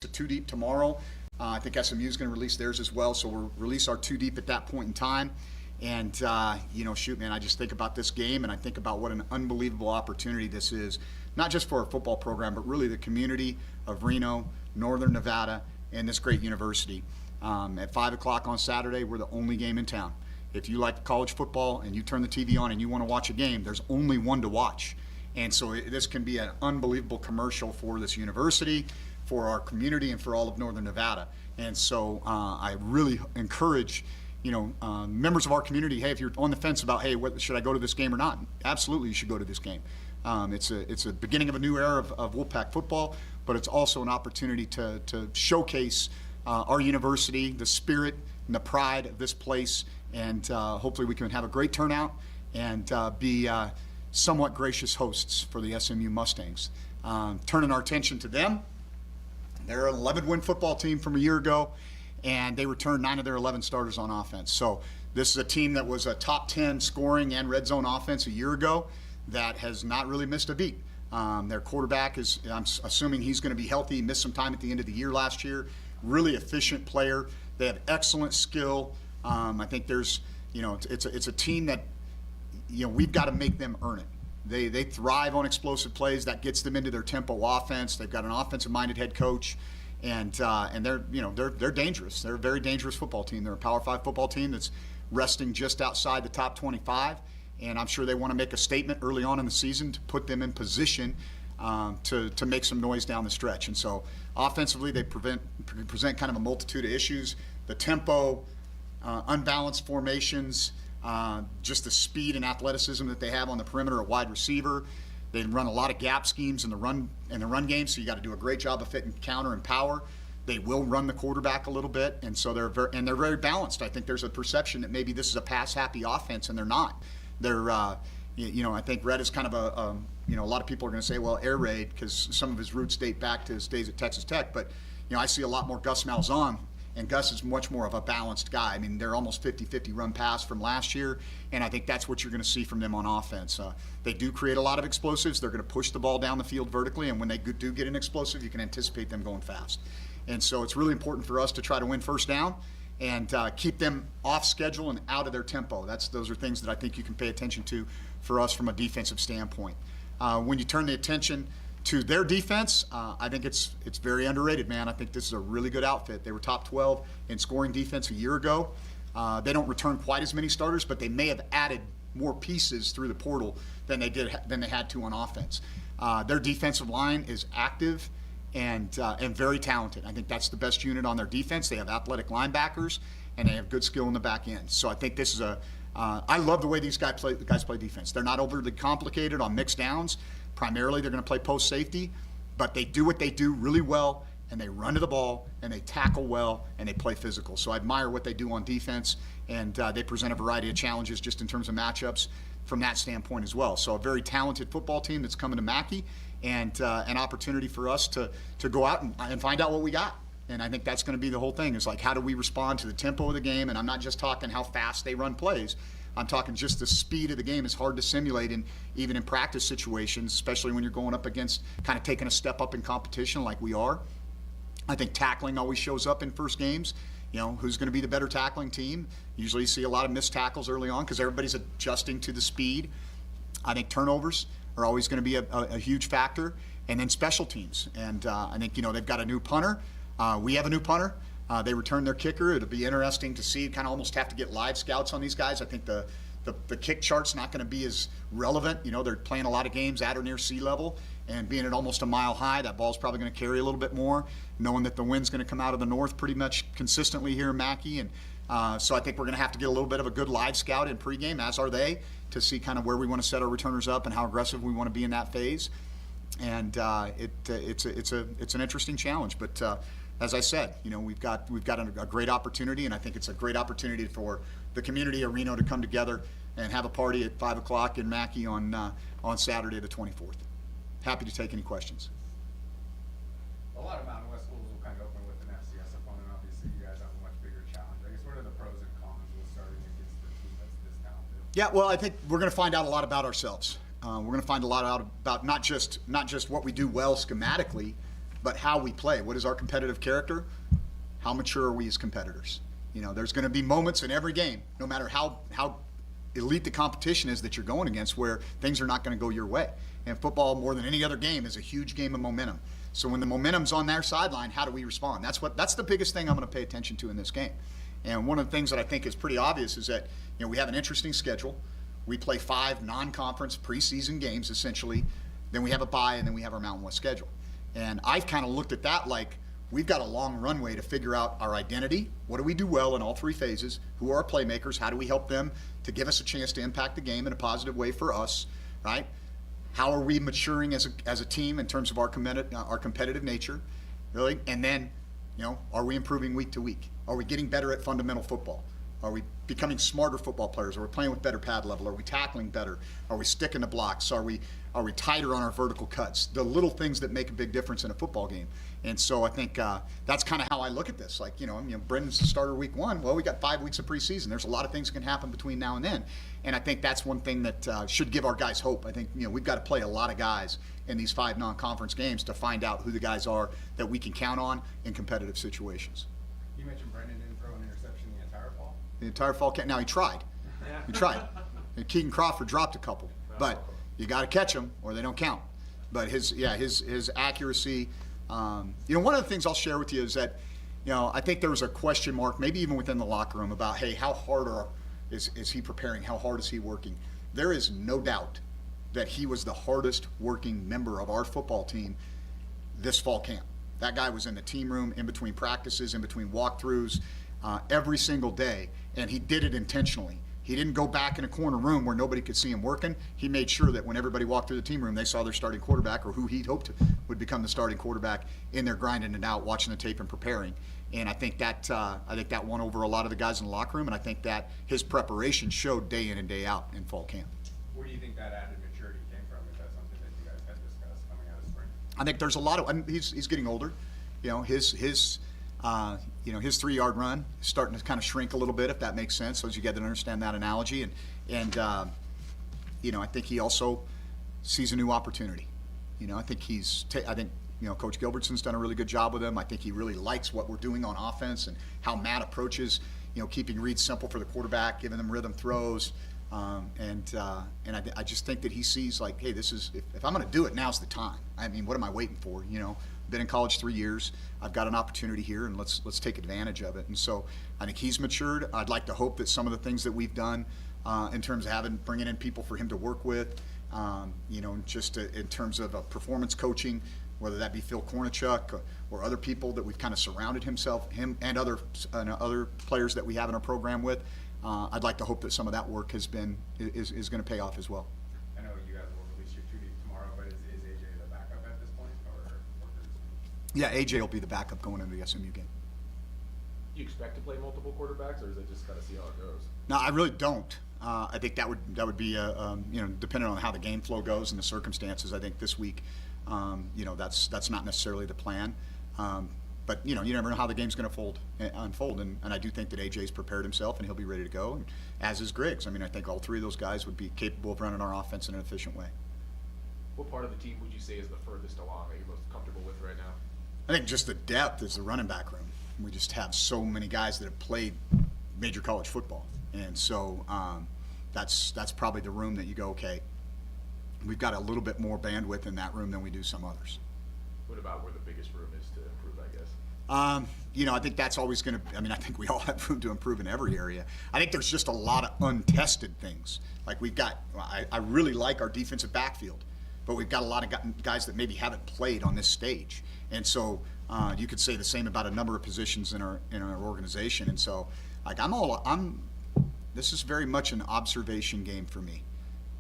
to two deep tomorrow. I think SMU is going to release theirs as well, so we'll release our two deep at that point in time. And, shoot, man, I just think about this game, and I think about what an unbelievable opportunity this is, not just for our football program, but really the community of Reno, Northern Nevada, and this great university. At 5 o'clock on Saturday, we're the only game in town. If you like college football and you turn the TV on and you want to watch a game, there's only one to watch. And so this can be an unbelievable commercial for this university, for our community, and for all of Northern Nevada. And so I really encourage, members of our community, hey, if you're on the fence about, hey, should I go to this game or not? Absolutely, you should go to this game. It's a beginning of a new era of Wolfpack football, but it's also an opportunity to showcase our university, the spirit and the pride of this place, and hopefully we can have a great turnout and be somewhat gracious hosts for the SMU Mustangs. Turning our attention to them, they're an 11-win football team from a year ago, and they returned 9 of their 11 starters on offense. So this is a team that was a top 10 scoring and red zone offense a year ago that has not really missed a beat. Their quarterback is, I'm assuming he's going to be healthy. He missed some time at the end of the year last year. Really efficient player. They have excellent skill. I think there's, it's a team that, we've got to make them earn it. They thrive on explosive plays. That gets them into their tempo offense. They've got an offensive-minded head coach, and they're dangerous. They're a very dangerous football team. They're a Power 5 football team that's resting just outside the top 25, and I'm sure they want to make a statement early on in the season to put them in position to make some noise down the stretch. And so offensively, they present kind of a multitude of issues. The tempo, unbalanced formations, just the speed and athleticism that they have on the perimeter at wide receiver. They run a lot of gap schemes in the run game, so you got to do a great job of fitting counter and power. They will run the quarterback a little bit, and so they're very balanced. I think there's a perception that maybe this is a pass-happy offense, and they're not. They're I think Red is kind of a lot of people are going to say, well, air raid, because some of his roots date back to his days at Texas Tech, but I see a lot more Gus Malzahn. And Gus is much more of a balanced guy. I mean, they're almost 50-50 run pass from last year, and I think that's what you're going to see from them on offense. They do create a lot of explosives. They're going to push the ball down the field vertically, and when they do get an explosive, you can anticipate them going fast. And so it's really important for us to try to win first down and keep them off schedule and out of their tempo. Those are things that I think you can pay attention to for us from a defensive standpoint. When you turn the attention to their defense, I think it's very underrated, man. I think this is a really good outfit. They were top 12 in scoring defense a year ago. They don't return quite as many starters, but they may have added more pieces through the portal than they had to on offense. Their defensive line is active and very talented. I think that's the best unit on their defense. They have athletic linebackers, and they have good skill in the back end. So I think this is I love the way these guys play defense. They're not overly complicated on mixed downs. Primarily, they're going to play post safety, but they do what they do really well, and they run to the ball, and they tackle well, and they play physical. So I admire what they do on defense, and they present a variety of challenges just in terms of matchups from that standpoint as well. So a very talented football team that's coming to Mackey, and an opportunity for us to go out and find out what we got. And I think that's going to be the whole thing, is like, how do we respond to the tempo of the game? And I'm not just talking how fast they run plays. I'm talking just the speed of the game is hard to simulate, even in practice situations, especially when you're going up against kind of taking a step up in competition like we are. I think tackling always shows up in first games. Who's going to be the better tackling team? Usually you see a lot of missed tackles early on because everybody's adjusting to the speed. I think turnovers are always going to be a huge factor. And then special teams. And I think, they've got a new punter. We have a new punter. They returned their kicker. It'll be interesting to see. Kind of almost have to get live scouts on these guys. I think the kick chart's not going to be as relevant. They're playing a lot of games at or near sea level, and being at almost a mile high, that ball's probably going to carry a little bit more, knowing that the wind's going to come out of the north pretty much consistently here in Mackey. And so I think we're going to have to get a little bit of a good live scout in pregame, as are they, to see kind of where we want to set our returners up and how aggressive we want to be in that phase. And it's an interesting challenge, but as I said, we've got a great opportunity, and I think it's a great opportunity for the community of Reno to come together and have a party at 5 o'clock in Mackey on Saturday the 24th. Happy to take any questions. A lot of Mountain West schools will kind of open with an FCS opponent. Obviously, you guys have a much bigger challenge. I guess what are the pros and cons with starting against a team that's this talented? Yeah, well, I think we're going to find out a lot about ourselves. We're going to find a lot out about not just what we do well schematically, but how we play. What is our competitive character? How mature are we as competitors? You know, there's going to be moments in every game, no matter how elite the competition is that you're going against, where things are not going to go your way. And football, more than any other game, is a huge game of momentum. So when the momentum's on their sideline, how do we respond? That's the biggest thing I'm going to pay attention to in this game. And one of the things that I think is pretty obvious is that, you know, we have an interesting schedule. We play 5 non-conference preseason games, essentially. Then we have a bye, and then we have our Mountain West schedule. And I've kind of looked at that like we've got a long runway to figure out our identity. What do we do well in all 3 phases? Who are our playmakers? How do we help them to give us a chance to impact the game in a positive way for us, right? How are we maturing as a team in terms of our competitive nature, really? And then, you know, are we improving week to week? Are we getting better at fundamental football? Are we becoming smarter football players? Are we playing with better pad level? Are we tackling better? Are we sticking to blocks? Are we tighter on our vertical cuts? The little things that make a big difference in a football game. And so I think that's kind of how I look at this. Like, you know, Brendan's the starter week 1. Well, we got 5 weeks of preseason. There's a lot of things that can happen between now and then. And I think that's one thing that should give our guys hope. I think, you know, we've got to play a lot of guys in these 5 non-conference games to find out who the guys are that we can count on in competitive situations. You mentioned Brendan didn't throw an interception the entire fall. The entire fall. Now, he tried. He tried. And Keegan Crawford dropped a couple. But you got to catch them or they don't count. But his accuracy. You know, one of the things I'll share with you is that, you know, I think there was a question mark, maybe even within the locker room, about, hey, how hard is he preparing? How hard is he working? There is no doubt that he was the hardest working member of our football team this fall camp. That guy was in the team room, in between practices, in between walkthroughs, every single day, and he did it intentionally. He didn't go back in a corner room where nobody could see him working. He made sure that when everybody walked through the team room, they saw their starting quarterback, or who he'd hoped would become the starting quarterback, in there grinding it out, watching the tape and preparing. And I think that won over a lot of the guys in the locker room, and I think that his preparation showed day in and day out in fall camp. Where do you think that added maturity came from? Is that something that you guys had discussed coming out of spring? I think there's a lot of. I mean, he's getting older. You know, his 3-yard run is starting to kind of shrink a little bit, if that makes sense. So as you get to understand that analogy, and you know, I think he also sees a new opportunity. You know, I think you know, Coach Gilbertson's done a really good job with him. I think he really likes what we're doing on offense and how Matt approaches, you know, keeping reads simple for the quarterback, giving them rhythm throws. And I just think that he sees, like, hey, this is, if I'm going to do it, now's the time. I mean, what am I waiting for? You know, been in college 3 years. I've got an opportunity here, and let's take advantage of it. And so I think he's matured. I'd like to hope that some of the things that we've done in terms of bringing in people for him to work with, you know, just in terms of performance coaching, whether that be Phil Kornichuk or other people that we've kind of surrounded him and other players that we have in our program with. I'd like to hope that some of that work is going to pay off as well. I know you guys will release your 2 deep tomorrow, but is AJ the backup at this point, or Yeah, AJ will be the backup going into the SMU game. Do you expect to play multiple quarterbacks, or is it just kind of see how it goes? No, I really don't. I think that would be you know, depending on how the game flow goes and the circumstances. I think this week, you know, that's not necessarily the plan. But, you know, you never know how the game's going to unfold. And I do think that AJ's prepared himself and he'll be ready to go, and as is Griggs. I mean, I think all 3 of those guys would be capable of running our offense in an efficient way. What part of the team would you say is the furthest along that you're most comfortable with right now? I think just the depth is the running back room. We just have so many guys that have played major college football. And so that's probably the room that you go, okay, we've got a little bit more bandwidth in that room than we do some others. What about where the biggest room is to improve, I guess? You know, I think that's always going to, I mean, I think we all have room to improve in every area. I think there's just a lot of untested things. Like I really like our defensive backfield, but we've got a lot of guys that maybe haven't played on this stage. And so you could say the same about a number of positions in our organization. And so, like, this is very much an observation game for me.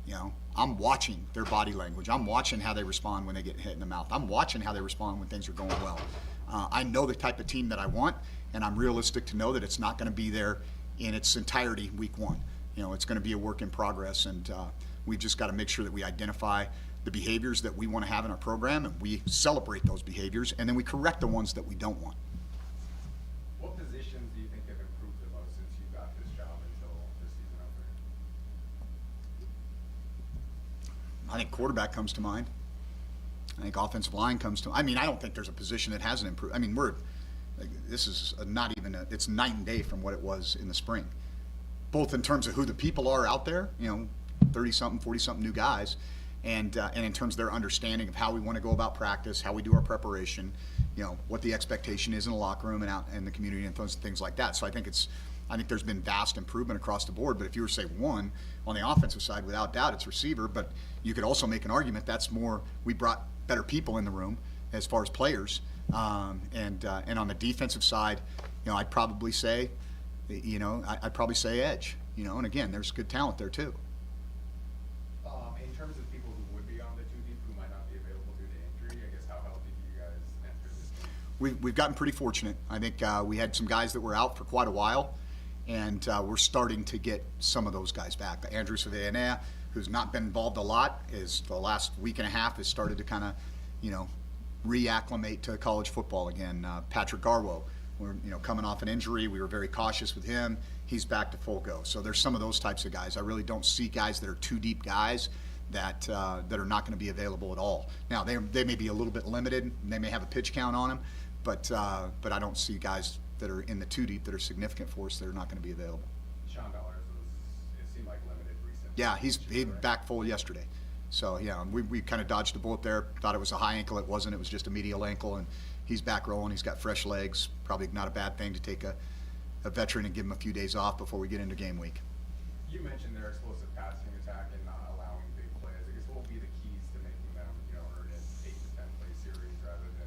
You know, I'm watching their body language. I'm watching how they respond when they get hit in the mouth. I'm watching how they respond when things are going well. I know the type of team that I want, and I'm realistic to know that it's not going to be there in its entirety week 1. You know, it's going to be a work in progress, and we've just got to make sure that we identify the behaviors that we want to have in our program, and we celebrate those behaviors, and then we correct the ones that we don't want. What positions do you think have improved the most since you got this job until this season opener? I think quarterback comes to mind. I think offensive line comes to. I mean, I don't think there's a position that hasn't improved. I mean, this is not even it's night and day from what it was in the spring, both in terms of who the people are out there, 30-something, 40-something new guys, and in terms of their understanding of how we want to go about practice, how we do our preparation, what the expectation is in the locker room and out in the community and things like that. So I think there's been vast improvement across the board. But if you were to say one on the offensive side, without doubt, it's receiver. But you could also make an argument that's more we brought better people in the room as far as players, and on the defensive side, I'd probably say, I'd probably say edge. And again, there's good talent there too. In terms of people who would be on the 2 deep who might not be available due to injury, I guess how healthy do you guys enter this game? We've gotten pretty fortunate. I think we had some guys that were out for quite a while, and we're starting to get some of those guys back. Andrew Savannah, who's not been involved a lot, is the last week and a half has started to kind of, reacclimate to college football again. Patrick Garwo, we're coming off an injury. We were very cautious with him. He's back to full go. So there's some of those types of guys. I really don't see guys that are 2 deep guys that are not going to be available at all. Now they may be a little bit limited. They may have a pitch count on them, but I don't see guys that are in the 2 deep that are significant for us that are not going to be available. Sean Dollars it seemed like limited recently. Yeah, he's back full yesterday. So yeah, we kind of dodged a bullet there. Thought it was a high ankle. It wasn't. It was just a medial ankle, and he's back rolling. He's got fresh legs. Probably not a bad thing to take a veteran and give him a few days off before we get into game week. You mentioned their explosive passing attack and not allowing big plays. I guess what will be the keys to making them, earn an 8 to 10 play series rather than,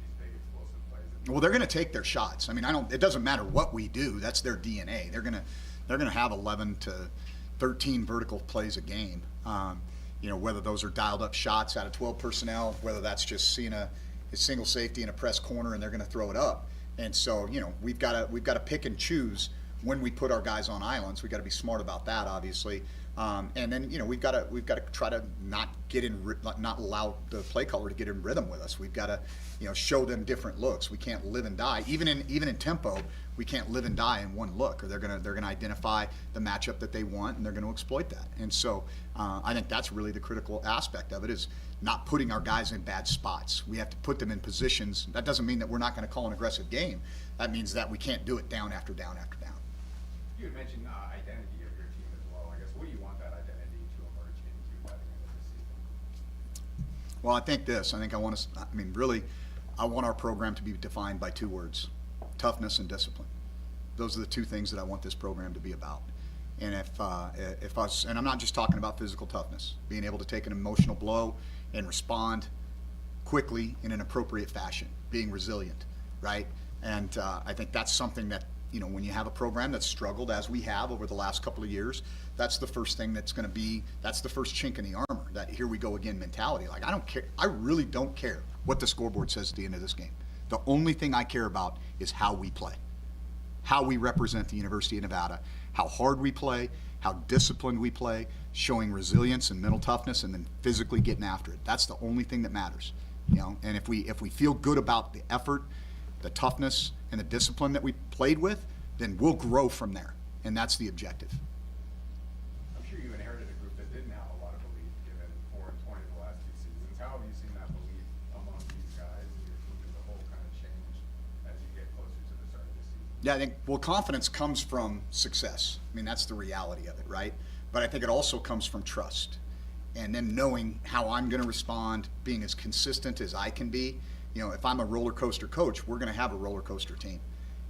these big explosive plays? Well, they're going to take their shots. I mean, it doesn't matter what we do. That's their DNA. They're going to have 11 to 13 vertical plays a game. Whether those are dialed up shots out of 12 personnel, whether that's just seeing a single safety in a press corner and they're going to throw it up. And so, we've got to pick and choose when we put our guys on islands. We've got to be smart about that, obviously. And then, we've got to try to not allow the play caller to get in rhythm with us. We've got to, show them different looks. We can't live and die. Even in tempo, we can't live and die in one look, or they're gonna identify the matchup that they want and they're gonna exploit that. And so I think that's really the critical aspect of it, is not putting our guys in bad spots. We have to put them in positions. That doesn't mean that we're not going to call an aggressive game. That means that we can't do it down after down after down. You had mentioned identity of your team as well. I guess what do you want that identity to emerge into by the end of this season? Well, I want our program to be defined by 2 words: toughness and discipline. Those are the 2 things that I want this program to be about. And if us, and I'm not just talking about physical toughness, being able to take an emotional blow and respond quickly in an appropriate fashion, being resilient, right? And I think that's something that, when you have a program that's struggled as we have over the last couple of years, that's the first thing that's going to be, that's the first chink in the armor, that here we go again mentality. Like, I don't care. I really don't care what the scoreboard says at the end of this game. The only thing I care about is how we play, how we represent the University of Nevada, how hard we play, how disciplined we play, showing resilience and mental toughness, and then physically getting after it. That's the only thing that matters. And if we feel good about the effort, the toughness, and the discipline that we played with, then we'll grow from there. And that's the objective. I'm sure you inherited a group that didn't have a lot of belief given 4-20 the last 2 seasons. How have you seen that belief among these guys and your team as a whole kind of change as you get closer to the start of the season? Yeah, I think, confidence comes from success. I mean, that's the reality of it, right? But I think it also comes from trust. And then knowing how I'm going to respond, being as consistent as I can be. If I'm a roller coaster coach, we're going to have a roller coaster team.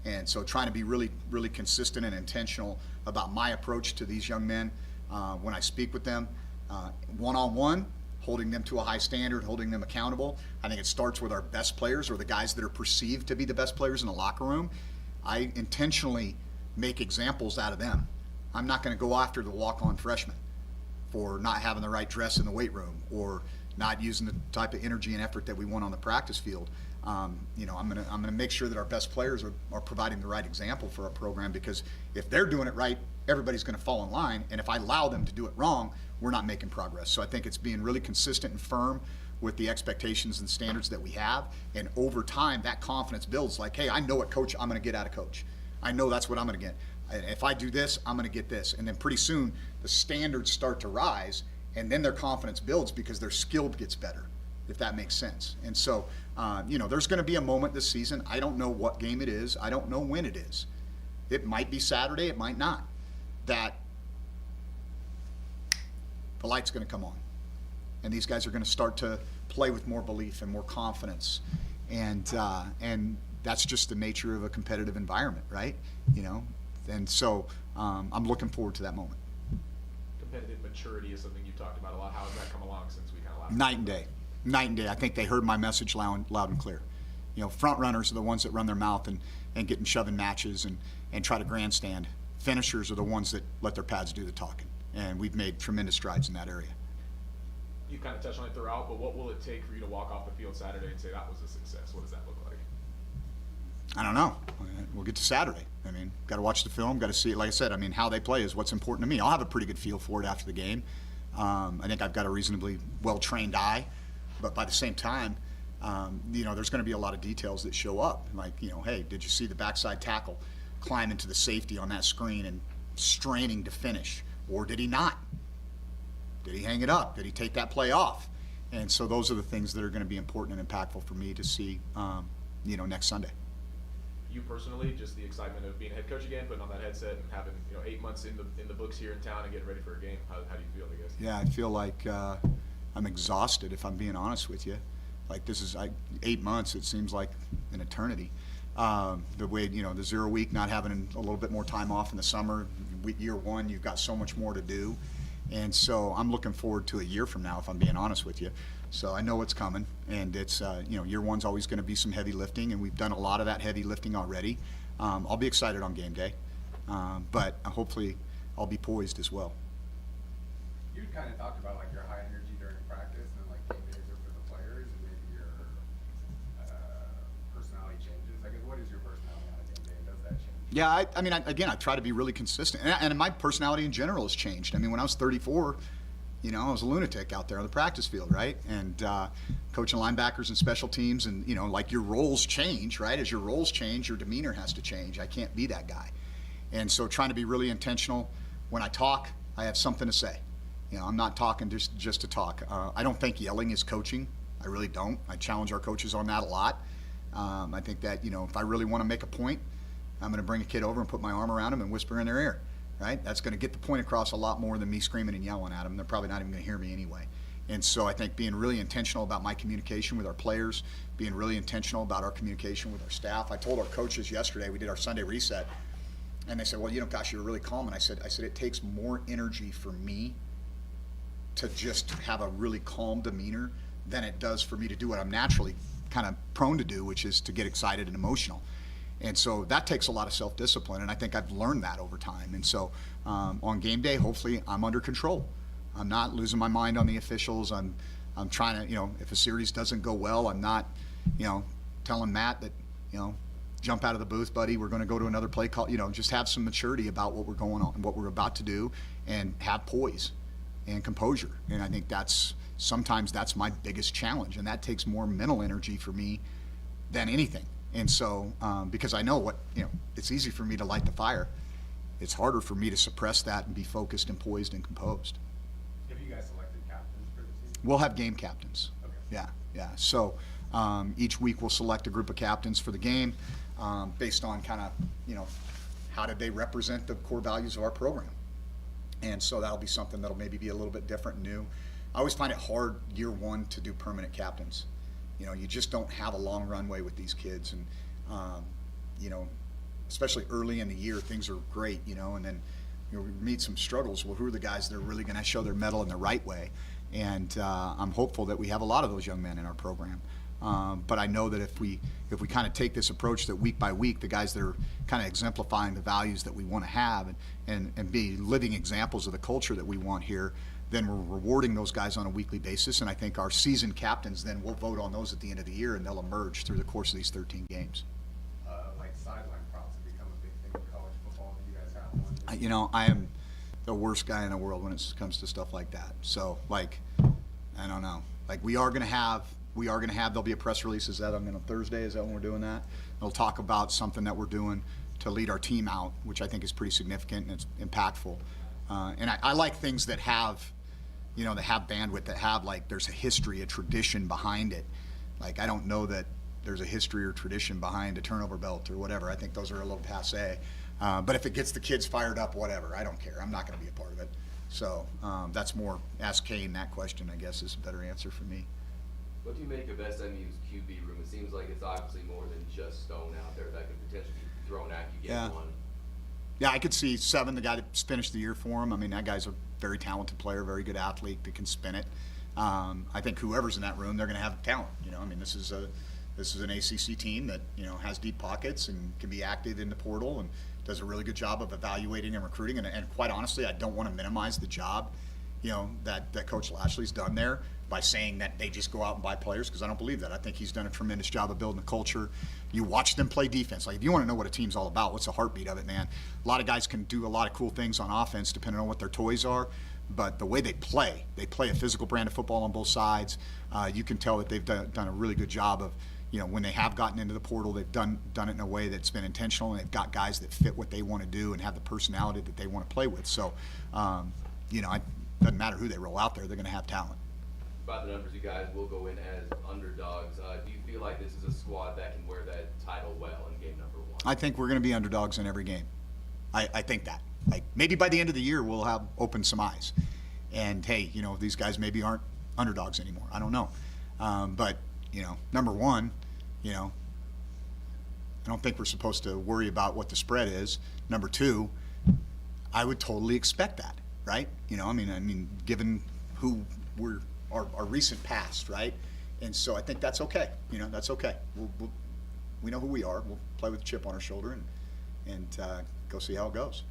And so trying to be really, really consistent and intentional about my approach to these young men when I speak with them, one-on-one, holding them to a high standard, holding them accountable. I think it starts with our best players, or the guys that are perceived to be the best players in the locker room. I intentionally make examples out of them. I'm not going to go after the walk-on freshman for not having the right dress in the weight room, or not using the type of energy and effort that we want on the practice field. I'm gonna make sure that our best players are providing the right example for our program, because if they're doing it right, everybody's gonna fall in line. And if I allow them to do it wrong, we're not making progress. So I think it's being really consistent and firm with the expectations and standards that we have. And over time, that confidence builds. Like, hey, I know what coach I'm gonna get out of coach. I know that's what I'm gonna get. If I do this, I'm gonna get this. And then pretty soon, the standards start to rise, and then their confidence builds because their skill gets better. if that makes sense. And so, there's going to be a moment this season. I don't know what game it is. I don't know when it is. It might be Saturday. It might not. That the light's going to come on. And these guys are going to start to play with more belief and more confidence. And that's just the nature of a competitive environment, right? And so I'm looking forward to that moment. Competitive maturity is something you've talked about a lot. How has that come along since we kind of last? Night and day. Night and day. I think they heard my message loud and clear. Front runners are the ones that run their mouth and get in shoving matches and try to grandstand. Finishers are the ones that let their pads do the talking. And we've made tremendous strides in that area. You kind of touched on it throughout, but what will it take for you to walk off the field Saturday and say that was a success? What does that look like? I don't know. We'll get to Saturday. Got to watch the film, got to see it. Like I said, how they play is what's important to me. I'll have a pretty good feel for it after the game. I think I've got a reasonably well-trained eye, but by the same time, there's going to be a lot of details that show up. Like, hey, did you see the backside tackle climb into the safety on that screen and straining to finish? Or did he not? Did he hang it up? Did he take that play off? And so those are the things that are going to be important and impactful for me to see, next Sunday. You personally, just the excitement of being a head coach again, putting on that headset and having 8 months in the books here in town and getting ready for a game. How do you feel? I guess. Yeah, I feel like I'm exhausted, if I'm being honest with you. Like, this is 8 months. It seems like an eternity. The way the 0 week, not having a little bit more time off in the summer. Year one, you've got so much more to do, and so I'm looking forward to a year from now, if I'm being honest with you. So I know what's coming, and it's year one's always going to be some heavy lifting, and we've done a lot of that heavy lifting already. I'll be excited on game day, but hopefully I'll be poised as well. You kind of talked about like your high energy during practice and like game days are for the players, and maybe your personality changes. I guess, what is your personality on a game day? Does that change? Yeah, I try to be really consistent, and my personality in general has changed. When I was 34. I was a lunatic out there on the practice field, right? And coaching linebackers and special teams, and like your roles change, right? As your roles change, your demeanor has to change. I can't be that guy, and so trying to be really intentional. When I talk, I have something to say. I'm not talking just to talk. I don't think yelling is coaching. I really don't. I challenge our coaches on that a lot. I think that if I really want to make a point, I'm going to bring a kid over and put my arm around them and whisper in their ear. Right? That's going to get the point across a lot more than me screaming and yelling at them. They're probably not even going to hear me anyway. And so I think being really intentional about my communication with our players, being really intentional about our communication with our staff. I told our coaches yesterday, we did our Sunday reset, and they said, well, gosh, you were really calm. And I said it takes more energy for me to just have a really calm demeanor than it does for me to do what I'm naturally kind of prone to do, which is to get excited and emotional. And so that takes a lot of self-discipline, and I think I've learned that over time. And so on game day, hopefully I'm under control. I'm not losing my mind on the officials. I'm trying to, if a series doesn't go well, I'm not, telling Matt that, jump out of the booth, buddy, we're going to go to another play call. Just have some maturity about what we're going on and what we're about to do, and have poise and composure. And I think sometimes that's my biggest challenge, and that takes more mental energy for me than anything. And so, because I know it's easy for me to light the fire. It's harder for me to suppress that and be focused and poised and composed. Have you guys selected captains for the season? We'll have game captains. Okay. Yeah. So each week we'll select a group of captains for the game based on kind of, how did they represent the core values of our program. And so that'll be something that'll maybe be a little bit different and new. I always find it hard year one to do permanent captains. You just don't have a long runway with these kids, and especially early in the year, things are great, and then we meet some struggles. Well, who are the guys that are really going to show their mettle in the right way? And I'm hopeful that we have a lot of those young men in our program. But I know that if we kind of take this approach that week by week, the guys that are kind of exemplifying the values that we want to have and be living examples of the culture that we want here, then we're rewarding those guys on a weekly basis. And I think our seasoned captains, then we'll vote on those at the end of the year, and they'll emerge through the course of these 13 games. Like sideline props have become a big thing in college football. Do you guys have one? I am the worst guy in the world when it comes to stuff like that. So, I don't know. We are going to have, there'll be a press release. Is that on Thursday? Is that when we're doing that? We'll talk about something that we're doing to lead our team out, which I think is pretty significant and it's impactful. And I like things that have you know, that have bandwidth, that have, like, there's a history, a tradition behind it. Like, I don't know that there's a history or tradition behind a turnover belt or whatever. I think those are a little passé. But if it gets the kids fired up, whatever, I don't care. I'm not going to be a part of it. So that's more, ask Kane that question, I guess, is a better answer for me. What do you make of SMU's QB room? It seems like it's obviously more than just Stone out there that could potentially be thrown at you, get Yeah. one. Yeah, I could see Seven, the guy that finished the year for him. I mean, that guy's a very talented player, very good athlete that can spin it. I think whoever's in that room, they're going to have talent. You know, I mean, this is an ACC team that, you know, has deep pockets and can be active in the portal and does a really good job of evaluating and recruiting. And quite honestly, I don't want to minimize the job, you know, that Coach Lashley's done there by saying that they just go out and buy players, because I don't believe that. I think he's done a tremendous job of building a culture. You watch them play defense. Like, if you want to know what a team's all about, what's the heartbeat of it, man? A lot of guys can do a lot of cool things on offense depending on what their toys are, but the way they play a physical brand of football on both sides. You can tell that they've done a really good job of, you know, when they have gotten into the portal, they've done it in a way that's been intentional, and they've got guys that fit what they want to do and have the personality that they want to play with. So, you know, it doesn't matter who they roll out there, they're going to have talent. About the numbers, you guys will go in as underdogs. Do you feel like this is a squad that can wear that title well in game number 1? I think we're going to be underdogs in every game. I think that. Like, maybe by the end of the year, we'll have opened some eyes. And, hey, you know, these guys maybe aren't underdogs anymore. I don't know. But, you know, number one, you know, I don't think we're supposed to worry about what the spread is. Number two, I would totally expect that, right? You know, I mean, given who we're, our recent past, right? And so I think that's okay. You know, that's okay. We know who we are. We'll play with a chip on our shoulder and go see how it goes.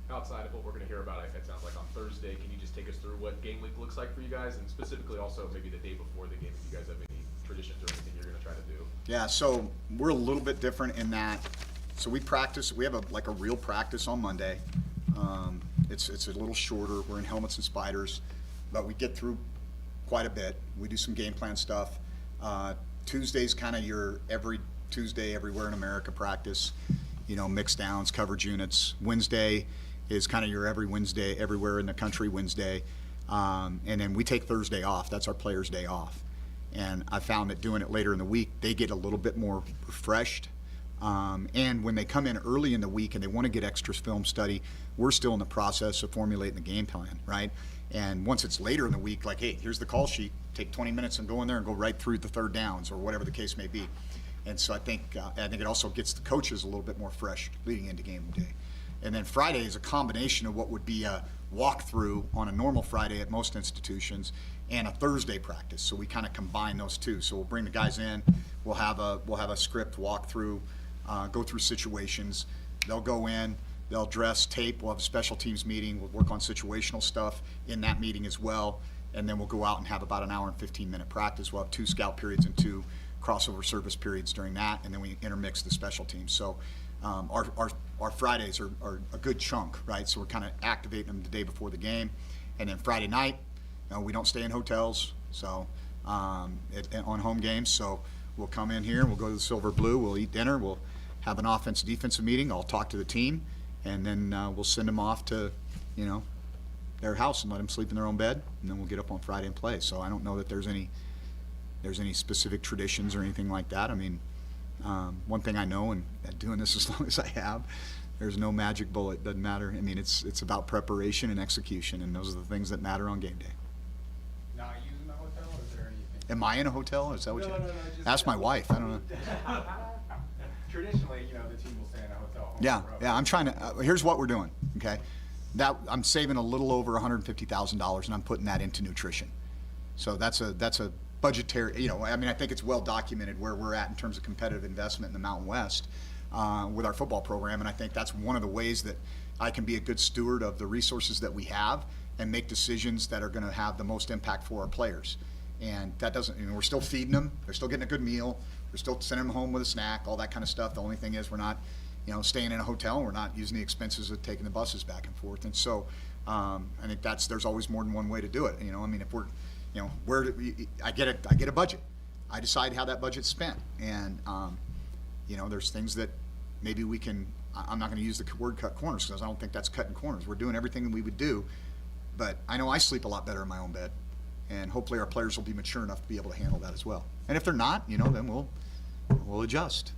Outside of what we're going to hear about, it sounds like on Thursday, can you just take us through what game week looks like for you guys, and specifically also maybe the day before the game, if you guys have any traditions or anything you're going to try to do? Yeah, so we're a little bit different in that. So we practice. We have a real practice on Monday. It's a little shorter. We're in helmets and spiders, but we get through quite a bit. We do some game plan stuff. Tuesday's kind of your every Tuesday everywhere in America practice. You know, mixed downs, coverage units. Wednesday is kind of your every Wednesday everywhere in the country Wednesday, and then we take Thursday off. That's our players' day off. And I found that doing it later in the week, they get a little bit more refreshed. And when they come in early in the week and they want to get extra film study, we're still in the process of formulating the game plan, right? And once it's later in the week, like, hey, here's the call sheet, take 20 minutes and go in there and go right through the third downs or whatever the case may be. And so I think it also gets the coaches a little bit more fresh leading into game day. And then Friday is a combination of what would be a walkthrough on a normal Friday at most institutions and a Thursday practice. So we kind of combine those two. So we'll bring the guys in. We'll have a script walkthrough, go through situations. They'll go in. They'll dress tape. We'll have a special teams meeting. We'll work on situational stuff in that meeting as well. And then we'll go out and have about an hour and 15-minute practice. We'll have 2 scout periods and 2 crossover service periods during that, and then we intermix the special teams. So our Fridays are a good chunk, right? So we're kind of activating them the day before the game. And then Friday night, you know, we don't stay in hotels, so on home games. So we'll come in here, we'll go to the Silver Blue, we'll eat dinner, we'll have an offensive-defensive meeting. I'll talk to the team, and then we'll send them off to, you know, their house and let them sleep in their own bed, and then we'll get up on Friday and play. So I don't know that there's any specific traditions or anything like that. I mean, one thing I know, and doing this as long as I have, there's no magic bullet. Doesn't matter. I mean, it's about preparation and execution, and those are the things that matter on game day. Now, are you in the hotel, or is there anything? Am I in a hotel? Is that what No, you? no, no, just- Ask my wife. I don't know. Traditionally, you know, the team will stay in a hotel. home Yeah, road. yeah. I'm trying to. Here's what we're doing. Okay, that I'm saving a little over $150,000, and I'm putting that into nutrition. So that's a budgetary. You know, I mean, I think it's well documented where we're at in terms of competitive investment in the Mountain West with our football program, and I think that's one of the ways that I can be a good steward of the resources that we have and make decisions that are going to have the most impact for our players. And that doesn't. You know, we're still feeding them. They're still getting a good meal. We're still sending them home with a snack, all that kind of stuff. The only thing is we're not, you know, staying in a hotel. We're not using the expenses of taking the buses back and forth. And so I think there's always more than one way to do it. You know, I mean, if we're, you know, I get a budget. I decide how that budget's spent. And, you know, there's things that maybe we can, I'm not going to use the word cut corners because I don't think that's cutting corners. We're doing everything we would do but I know I sleep a lot better in my own bed, and hopefully our players will be mature enough to be able to handle that as well. And if they're not, then we'll adjust.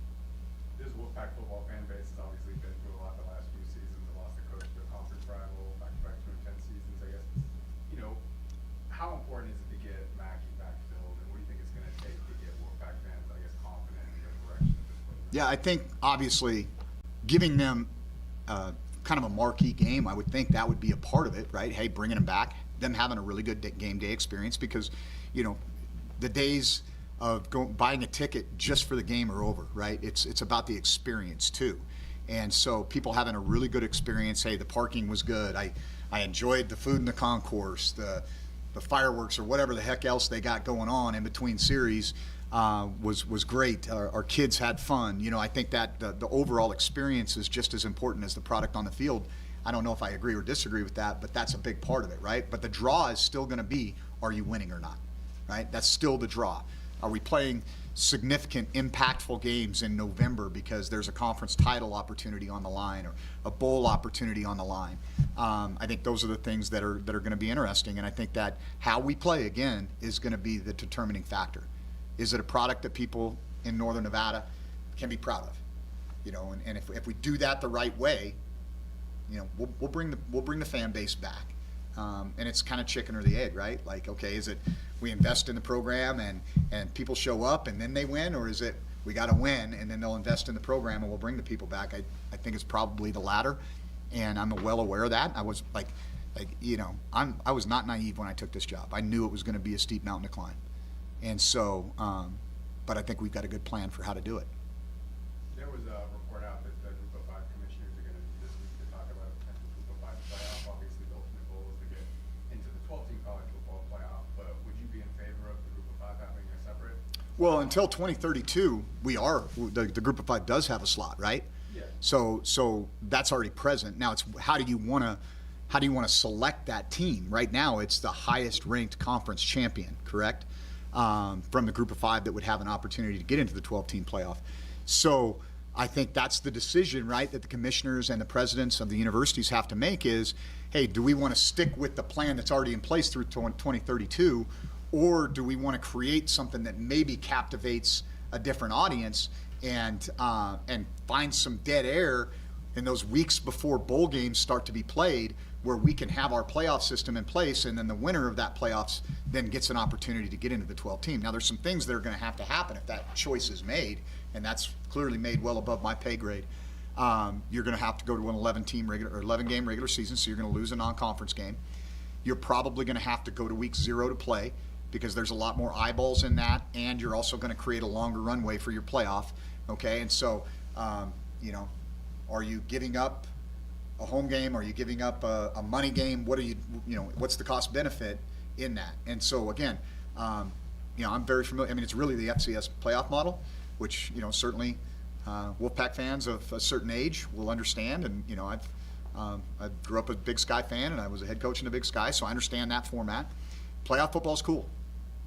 This Wolfpack football fan base has obviously been through a lot the last few seasons. They lost a coach to a conference rival, back-to-back 2 and 10 seasons, I guess. How important is it to get Mackey backfilled, and what do you think it's going to take to get Wolfpack fans, I guess, confident in the direction of this program? Yeah, I think obviously giving them kind of a marquee game, I would think that would be a part of it, right? Hey, bringing them back, them having a really good game day experience, because the days of buying a ticket just for the game are over, right? It's about the experience too. And so people having a really good experience. Hey, the parking was good. I enjoyed the food in the concourse, the fireworks or whatever the heck else they got going on in between series was great. Our kids had fun. I think that the overall experience is just as important as the product on the field. I don't know if I agree or disagree with that, but that's a big part of it, right? But the draw is still going to be, are you winning or not, right? That's still the draw. Are we playing significant, impactful games in November because there's a conference title opportunity on the line or a bowl opportunity on the line? I think those are the things that are going to be interesting, and I think that how we play, again, is going to be the determining factor. Is it a product that people in Northern Nevada can be proud of? And if we do that the right way, we'll bring the fan base back. And it's kind of chicken or the egg, right? Like, okay, is it we invest in the program and people show up and then they win, or is it we got to win and then they'll invest in the program and we'll bring the people back? I think it's probably the latter, and I'm well aware of that. I was I was not naive when I took this job. I knew it was going to be a steep mountain to climb, and so, but I think we've got a good plan for how to do it. There was a report out that the Group of 5 commissioners are going to meet this week to talk about a potential Group of 5 playoff. Obviously, the ultimate goal is to get into the 12-team college football playoff, but would you be in favor of the Group of 5 having a separate? Well, until 2032, the Group of 5 does have a slot, right? Yeah. So that's already present. Now it's how do you want to select that team? Right now, it's the highest ranked conference champion, correct? From the Group of 5 that would have an opportunity to get into the 12-team playoff. So I think that's the decision, right, that the commissioners and the presidents of the universities have to make is, hey, do we want to stick with the plan that's already in place through 2032, or do we want to create something that maybe captivates a different audience and find some dead air in those weeks before bowl games start to be played, where we can have our playoff system in place, and then the winner of that playoffs then gets an opportunity to get into the 12 team. Now, there's some things that are going to happen if that choice is made, and that's clearly made well above my pay grade. You're going to have to go to an 11-game regular season, so you're going to lose a non-conference game. You're probably going to have to go to week 0 to play, because there's a lot more eyeballs in that, and you're also going to create a longer runway for your playoff. Okay, and so are you giving up a home game? Are you giving up a money game? What's the cost benefit in that? And so again, I'm very familiar. I mean, it's really the FCS playoff model, which certainly Wolfpack fans of a certain age will understand. And I grew up a Big Sky fan, and I was a head coach in the Big Sky, so I understand that format. Playoff football is cool.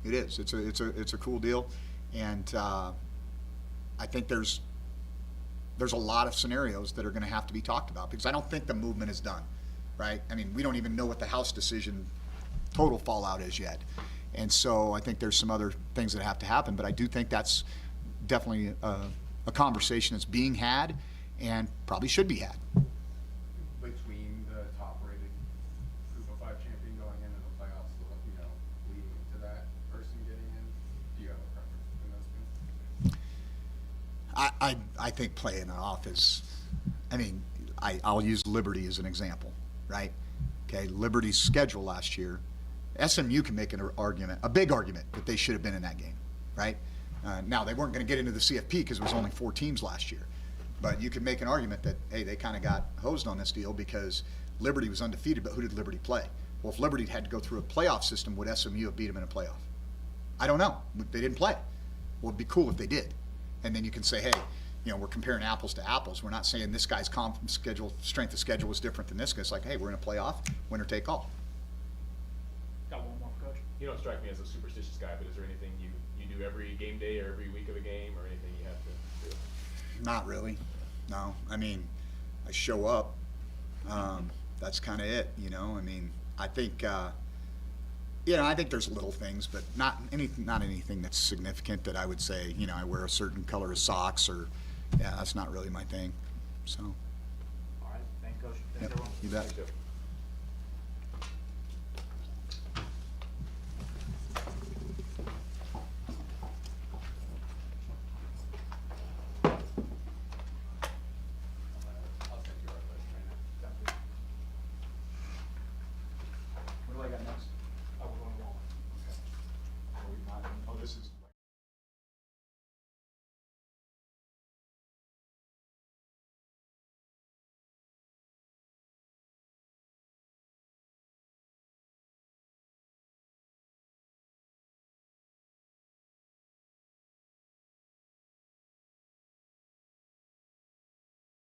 It is. It's a cool deal, and I think there's a lot of scenarios that are going to have to be talked about, because I don't think the movement is done, right? I mean, we don't even know what the House decision total fallout is yet. And so I think there's some other things that have to happen, but I do think that's definitely a conversation that's being had and probably should be had. Between the top-rated Group of 5 champion going into the playoffs, leading into that person getting in, do you have a preference between those two? I think playing it off is, I'll use Liberty as an example, right? Okay, Liberty's schedule last year, SMU can make a big argument that they should have been in that game, right? Now, they weren't going to get into the CFP because it was only 4 teams last year. But you could make an argument that, hey, they kind of got hosed on this deal because Liberty was undefeated, but who did Liberty play? Well, if Liberty had to go through a playoff system, would SMU have beat them in a playoff? I don't know. They didn't play. Well, it'd be cool if they did. And then you can say, hey, we're comparing apples to apples. We're not saying this guy's strength of schedule was different than this guy. It's like, hey, we're in a playoff, winner take all. Got one more, Coach? You don't strike me as a superstitious guy, but is there anything you do every game day or every week of a game, or anything you have to do? Not really. No. I show up. That's kind of it. I think, you know, I think there's little things, but not anything that's significant that I would say, you know, I wear a certain color of socks or, yeah, that's not really my thing, so. All right, thank you, Coach. Thanks, Yep, everyone. you bet. Thanks, Jeff.